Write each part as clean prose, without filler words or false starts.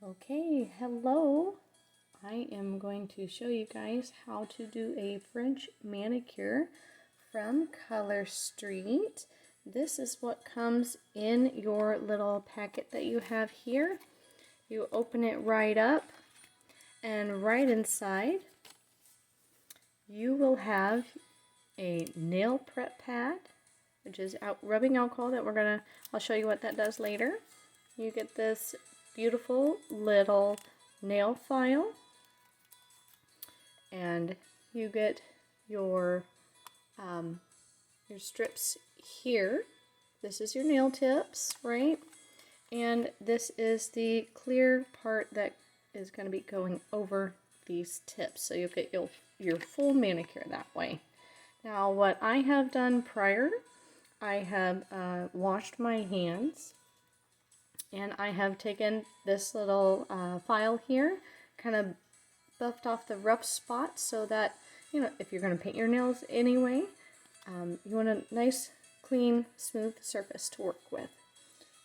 Okay, hello. I am going to show you guys how to do a French manicure from Color Street. This is what comes in your little packet that you have here. You open it right up, and right inside you will have a nail prep pad, which is rubbing alcohol that I'll show you what that does later. You get this beautiful little nail file, and you get your strips here. This is your nail tips, right? And this is the clear part that is going to be going over these tips, so you'll get your full manicure that way. Now, what I have done prior, I have washed my hands, and I have taken this little file here, kind of buffed off the rough spots so that, if you're going to paint your nails anyway, you want a nice, clean, smooth surface to work with.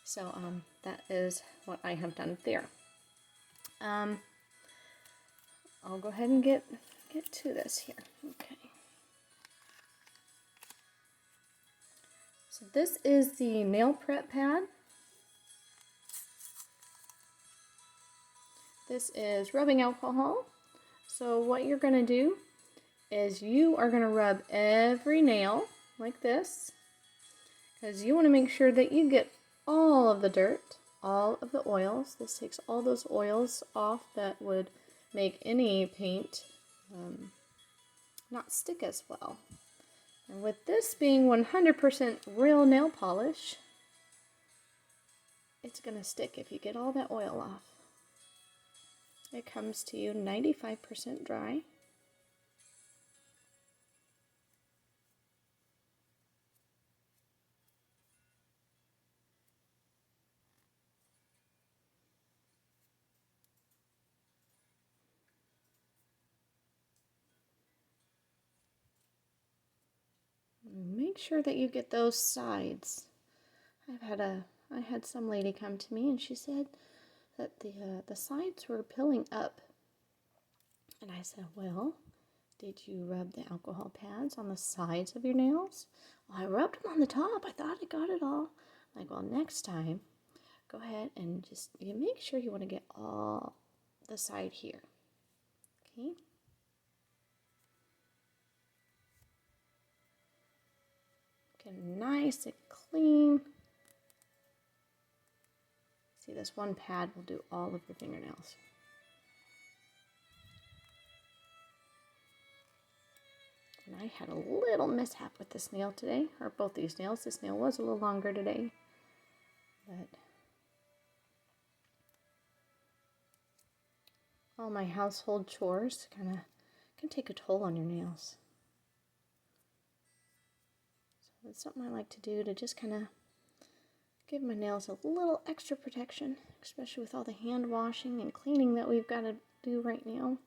So that is what I have done there. I'll go ahead and get to this here. Okay. So this is the nail prep pad. This is rubbing alcohol. So what you're going to do is you are going to rub every nail like this, because you want to make sure that you get all of the dirt, all of the oils. This takes all those oils off that would make any paint not stick as well. And with this being 100% real nail polish, it's going to stick if you get all that oil off. It comes to you 95% dry. Make sure that you get those sides. I had some lady come to me and she said that the sides were pilling up. And I said, well, did you rub the alcohol pads on the sides of your nails? Well, I rubbed them on the top. I thought I got it all. I'm like, well, next time, go ahead and you make sure you want to get all the side here. Okay. Get nice and clean. See, this one pad will do all of your fingernails. And I had a little mishap with this nail today, or both these nails. This nail was a little longer today, but all my household chores can take a toll on your nails. So it's something I like to do to just kind of give my nails a little extra protection, especially with all the hand washing and cleaning that we've got to do right now.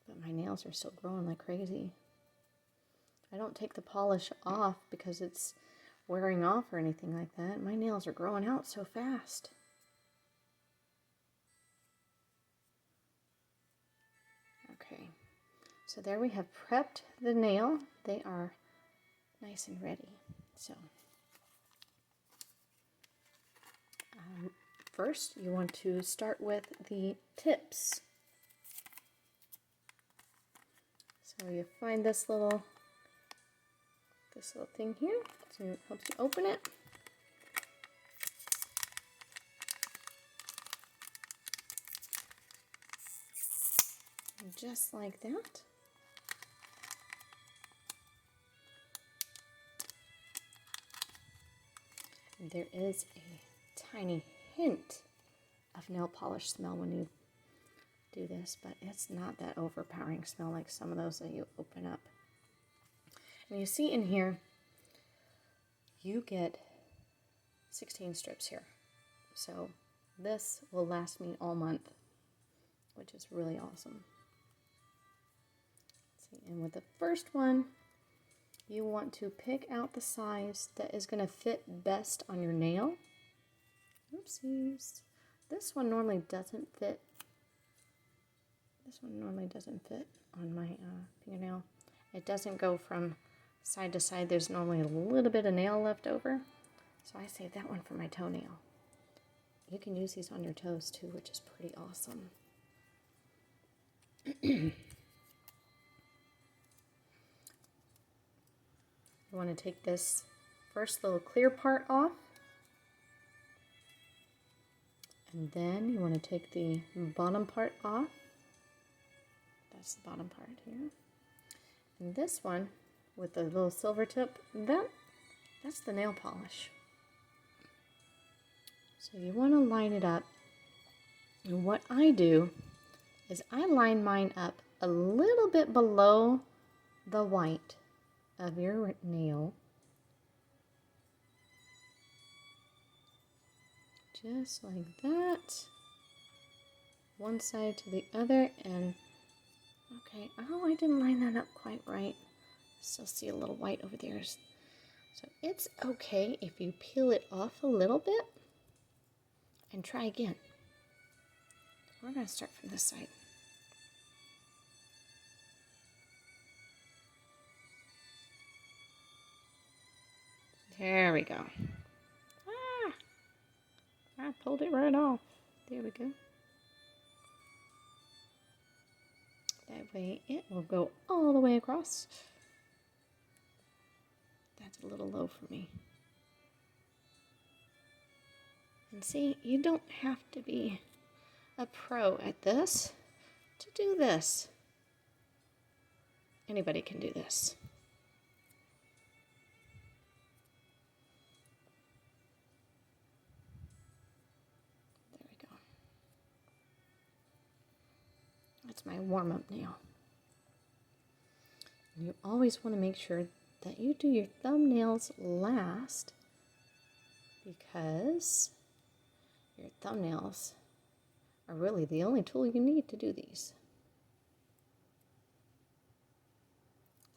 But my nails are still growing like crazy. I don't take the polish off because it's wearing off or anything like that. My nails are growing out so fast. Okay, so there we have prepped the nail. They are nice and ready. So first you want to start with the tips. So you find this little thing here, so it helps you open it. And just like that. And there is a tiny hint of nail polish smell when you do this, but it's not that overpowering smell like some of those that you open up. And you see in here, you get 16 strips here. So this will last me all month, which is really awesome. See, and with the first one, you want to pick out the size that is going to fit best on your nail. Oopsies. this one normally doesn't fit. This one normally doesn't fit on my fingernail. It doesn't go from side to side. There's normally a little bit of nail left over. So I saved that one for my toenail. You can use these on your toes too, which is pretty awesome. You want to take this first little clear part off. And then you want to take the bottom part off. That's the bottom part here. And this one with the little silver tip, that's the nail polish. So you want to line it up. And what I do is I line mine up a little bit below the white of your nail. Just like that. One side to the other, and okay, oh, I didn't line that up quite right. Still see a little white over there. So it's okay if you peel it off a little bit and try again. We're going to start from this side. There we go. Ah, I pulled it right off. There we go. That way it will go all the way across. That's a little low for me. And see, you don't have to be a pro at this to do this. Anybody can do this. There we go. That's my warm-up nail. You always want to make sure that you do your thumbnails last, because your thumbnails are really the only tool you need to do these.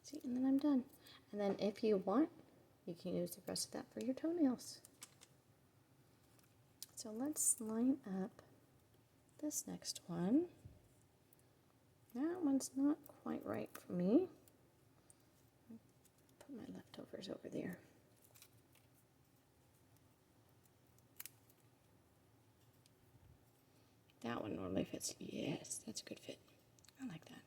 See, and then I'm done. And then if you want, you can use the rest of that for your toenails. So let's line up this next one. That one's not quite right for me. Put my leftovers over there. That one normally fits. Yes, that's a good fit. I like that.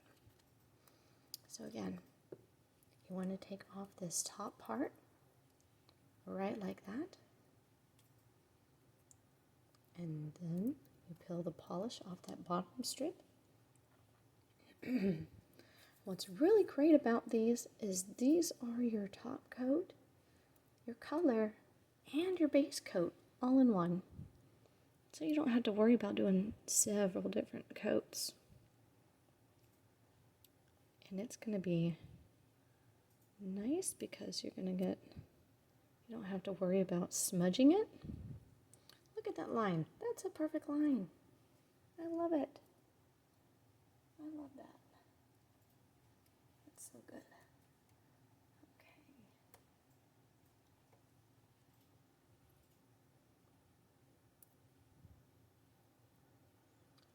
So again, you want to take off this top part, right like that. And then you peel the polish off that bottom strip. What's really great about these is these are your top coat, your color, and your base coat all in one. So you don't have to worry about doing several different coats. And it's going to be nice because you're going to get, you don't have to worry about smudging it. Look at that line. That's a perfect line. I love it. I love that. That's so good.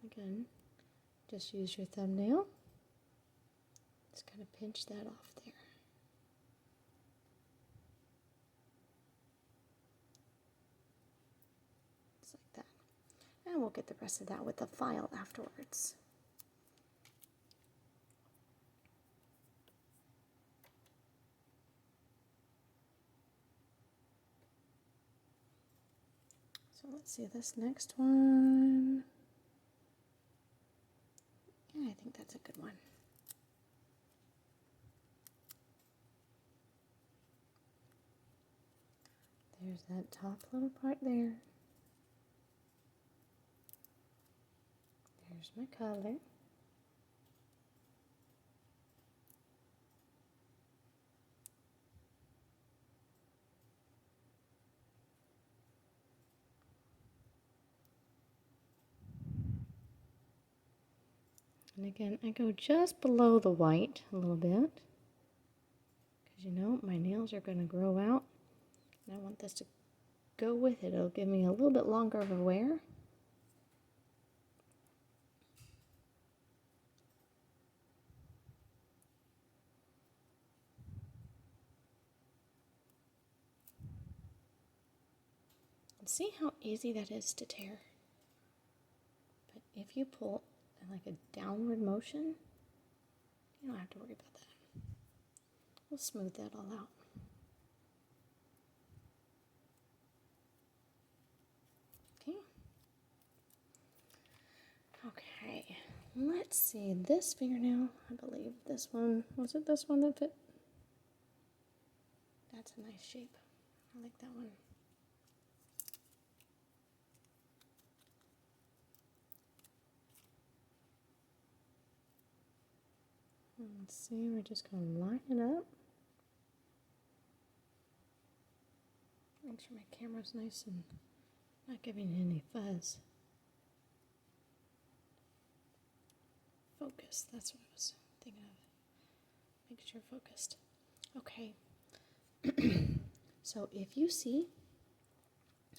Okay. Again, just use your thumbnail. Just kind of pinch that off there. Just like that. And we'll get the rest of that with the file afterwards. So let's see this next one. Yeah, I think that's a good one. There's that top little part there. There's my color. And again, I go just below the white a little bit, because you know my nails are going to grow out, and I want this to go with it. It'll give me a little bit longer of a wear. see how easy that is to tear? But if you pull in like a downward motion, you don't have to worry about that. We'll smooth that all out. Okay. Okay, let's see this fingernail. I believe this one, was it this one that fit? That's a nice shape. I like that one. Let's see, we're just going to line it up. Make sure my camera's nice and not giving any fuzz. Focus, that's what I was thinking of. Make sure focused. Okay. So if you see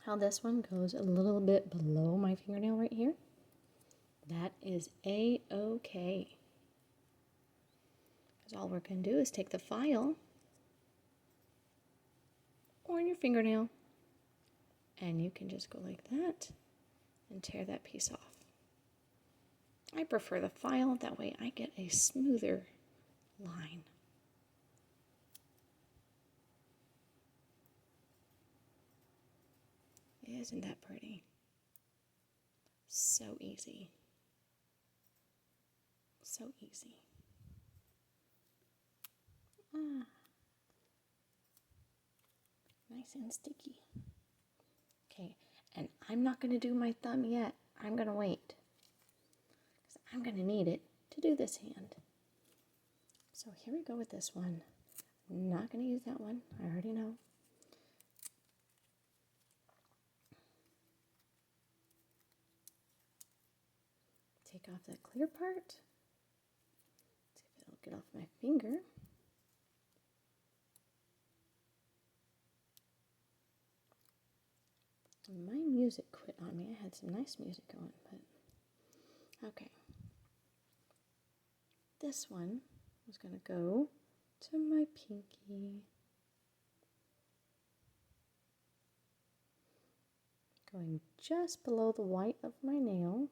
how this one goes a little bit below my fingernail right here, that is A-okay. Because all we're going to do is take the file or your fingernail, and you can just go like that and tear that piece off. I prefer the file, that way I get a smoother line. Isn't that pretty? So easy. So easy. Nice and sticky. Okay, and I'm not going to do my thumb yet. I'm going to wait, because I'm going to need it to do this hand. So here we go with this one. I'm not going to use that one. I already know. Take off that clear part. See if it'll get off my finger. My music quit on me. I had some nice music going, but okay. This one was going to go to my pinky. Going just below the white of my nail.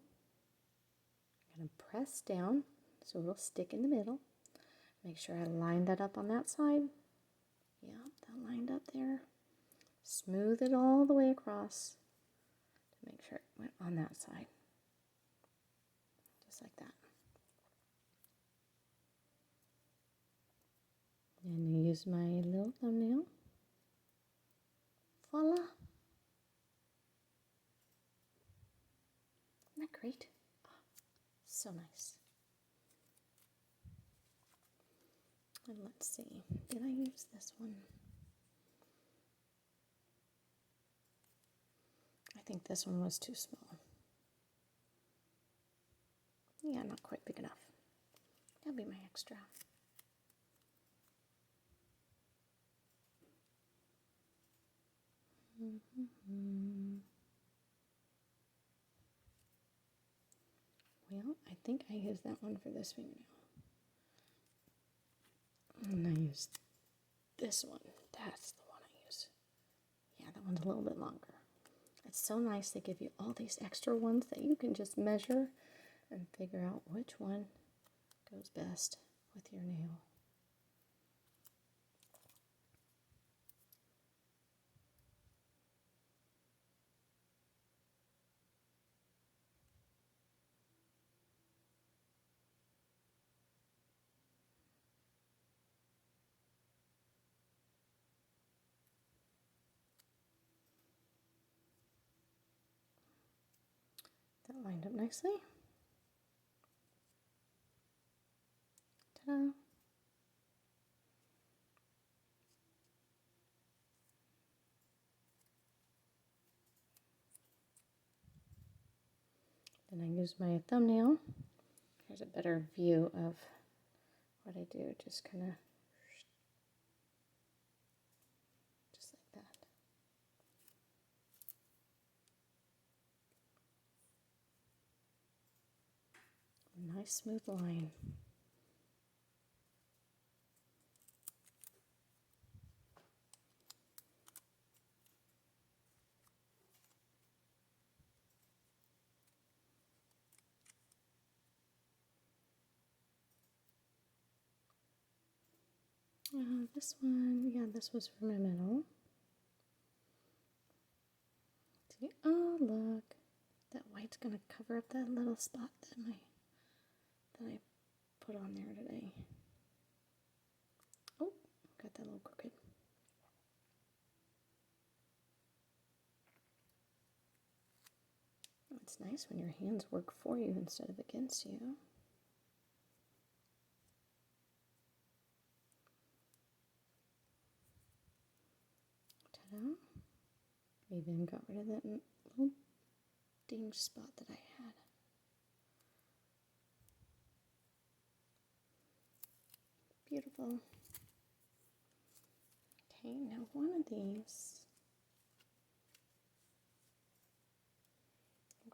I'm going to press down so it'll stick in the middle. Make sure I line that up on that side. Yep, that lined up there. Smooth it all the way across to make sure it went on that side. Just like that. And use my little thumbnail. Voila! Isn't that great? Oh, so nice. And let's see, did I use this one? I think this one was too small. Yeah, not quite big enough. That'll be my extra. Well, I think I used that one for this fingernail. And I used this one. That's the one I use. Yeah, that one's a little bit longer. It's so nice they give you all these extra ones that you can just measure and figure out which one goes best with your nail. That lined up nicely. Ta-da! Then I use my thumbnail. Here's a better view of what I do. Just kind of, just like that. Nice smooth line. This one, yeah, this was for my middle. See, oh look, that white's gonna cover up that little spot that I put on there today. Oh, got that a little crooked. Oh, it's nice when your hands work for you instead of against you. Ta-da. Even got rid of that little dinge spot that I had. Beautiful. Okay, now one of these.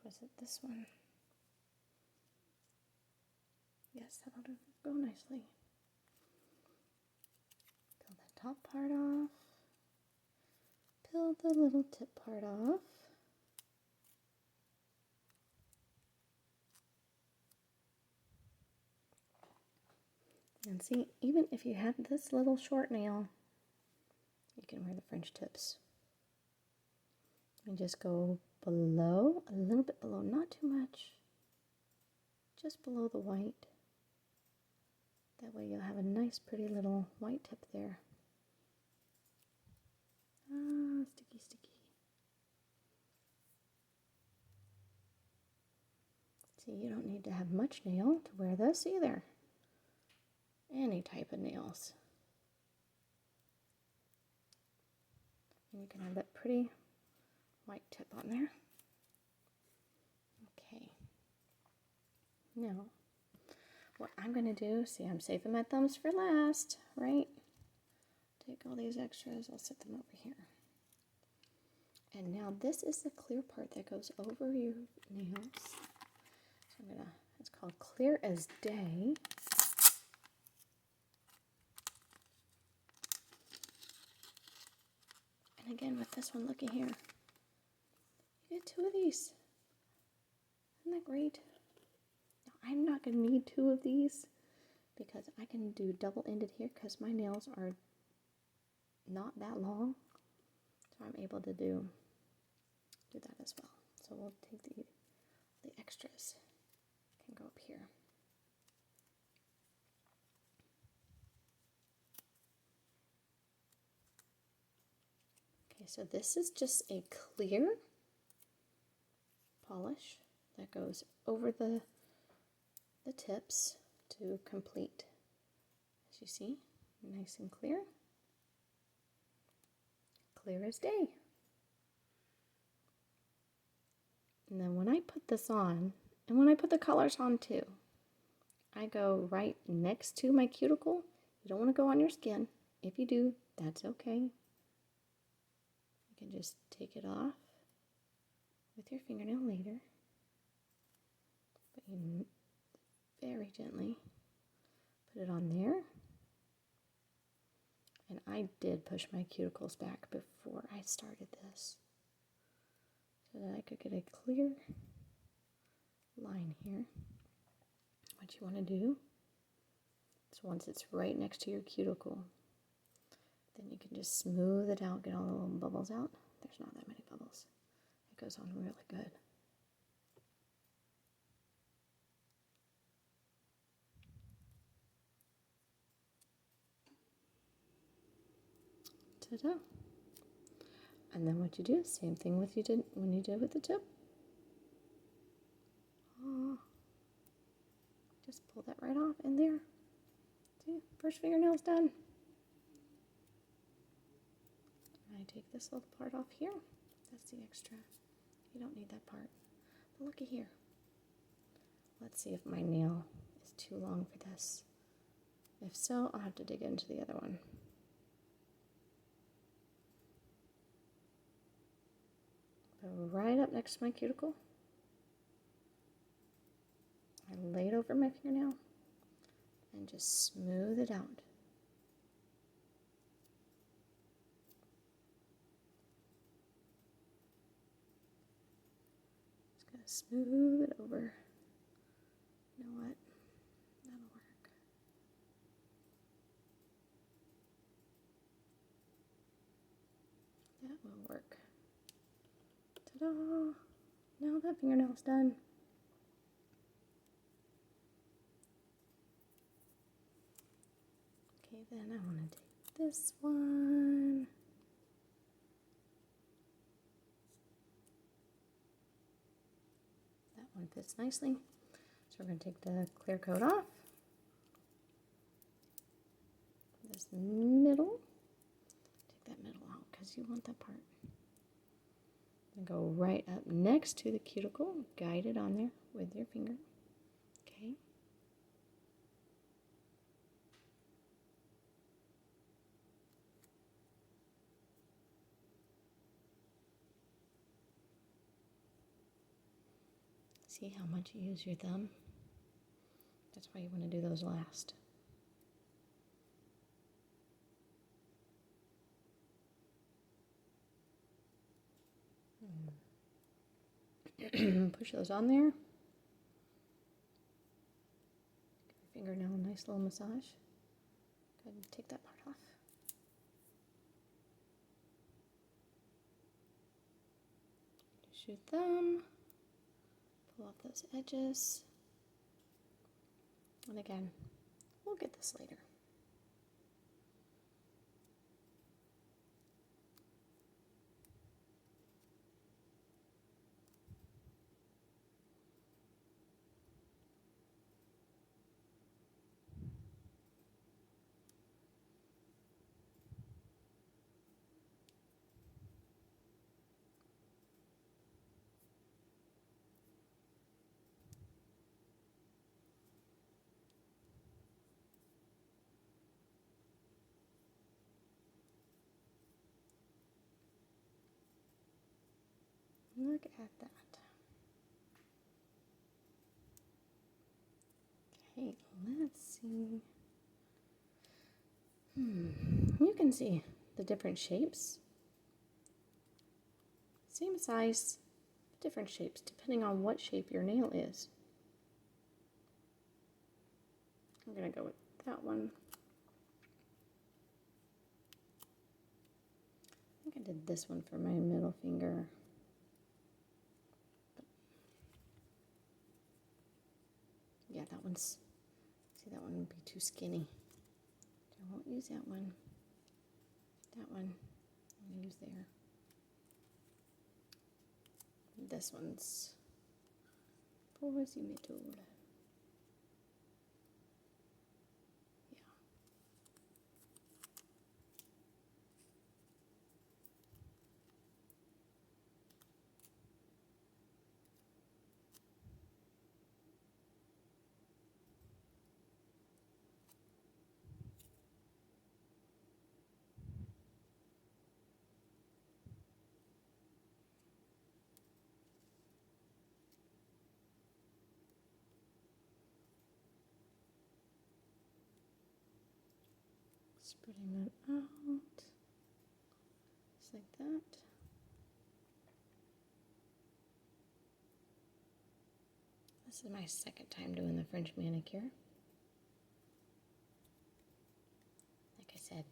Was it this one? Yes, that'll go nicely. Peel the top part off. Peel the little tip part off. And see, even if you have this little short nail, you can wear the French tips. And just go below, a little bit below, not too much. Just below the white. That way you'll have a nice pretty little white tip there. Ah, sticky, sticky. See, you don't need to have much nail to wear this either. Any type of nails. And you can have that pretty white tip on there. Okay. Now, what I'm going to do, see, I'm saving my thumbs for last, right? Take all these extras, I'll set them over here. And now this is the clear part that goes over your nails. So I'm gonna, it's called Clear as Day. And again, with this one, looky here. You get two of these. Isn't that great? Now, I'm not gonna need two of these because I can do double-ended here because my nails are not that long. So I'm able to do that as well. So we'll take the extras, can go up here. Okay, so this is just a clear polish that goes over the tips to complete. As you see, nice and clear. Clear as day. And then when I put this on, and when I put the colors on too, I go right next to my cuticle. You don't want to go on your skin. If you do, that's okay. You can just take it off with your fingernail later. But you very gently put it on there. And I did push my cuticles back before I started this, so that I could get a clear line here. What you want to do is once it's right next to your cuticle, then you can just smooth it out, get all the little bubbles out. There's not that many bubbles. It goes on really good. Ta-da! And then what you do, same thing with when you did with the tip. Just pull that right off in there. See, first fingernail's done. I take this little part off here. That's the extra. You don't need that part. But looky here. Let's see if my nail is too long for this. If so, I'll have to dig into the other one. Go right up next to my cuticle. I lay it over my fingernail and just smooth it out. Just gotta smooth it over. You know what? That'll work. that'll work. Ta-da! Now that fingernail's done. Okay, then I want to take this one. That one fits nicely. So we're going to take the clear coat off. This middle. Take that middle out because you want that part. And go right up next to the cuticle. Guide it on there with your finger. Okay. See how much you use your thumb? That's why you want to do those last. Push those on there. Give your fingernail a nice little massage. Go ahead and take that part off. Use your thumb. Pull off those edges. And again, we'll get this later. Look at that. Okay, let's see. You can see the different shapes. Same size, different shapes, depending on what shape your nail is. I'm going to go with that one. I think I did this one for my middle finger. Yeah, that one's, see, that one would be too skinny. So I won't use that one. That one, I'm going to use there. This one's pour si méthode. Yeah. Spreading that out, just like that. This is my second time doing the French manicure. Like I said,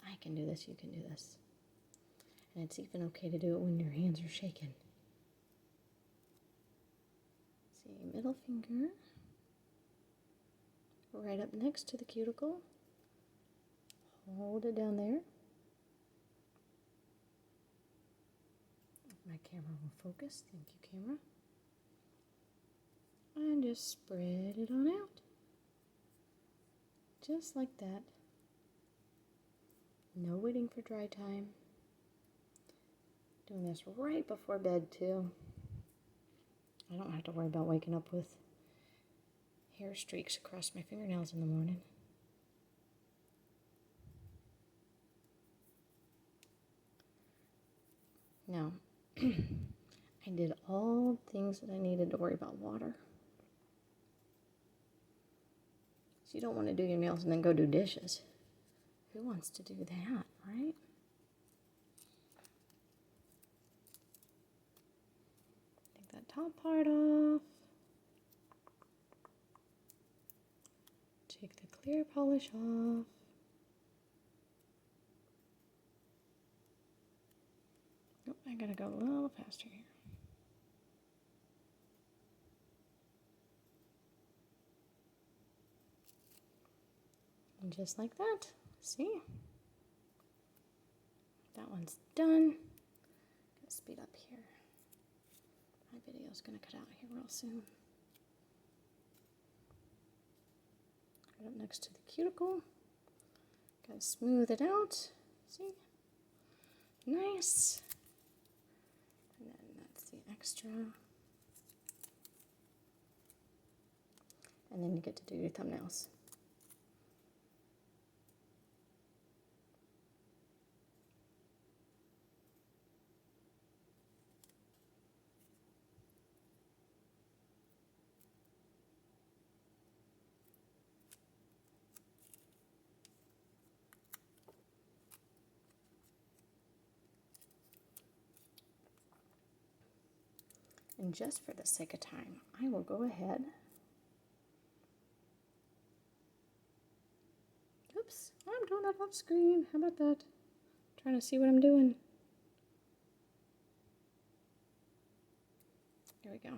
I can do this, you can do this. And it's even okay to do it when your hands are shaking. See, middle finger, right up next to the cuticle. Hold it down there. My camera will focus. Thank you, camera. And just spread it on out. Just like that. No waiting for dry time. Doing this right before bed, too. I don't have to worry about waking up with hair streaks across my fingernails in the morning. Now, I did all things that I needed to worry about water. So you don't want to do your nails and then go do dishes. Who wants to do that, right? Take that top part off. Take the clear polish off. gotta go a little faster here. And just like that, see? That one's done. Gotta speed up here. My video's gonna cut out here real soon. Right up next to the cuticle. Gotta smooth it out. See? Nice. And then that's the extra. And then you get to do your thumbnails. And just for the sake of time, I will go ahead. Oops, I'm doing that off screen. How about that? Trying to see what I'm doing. There we go.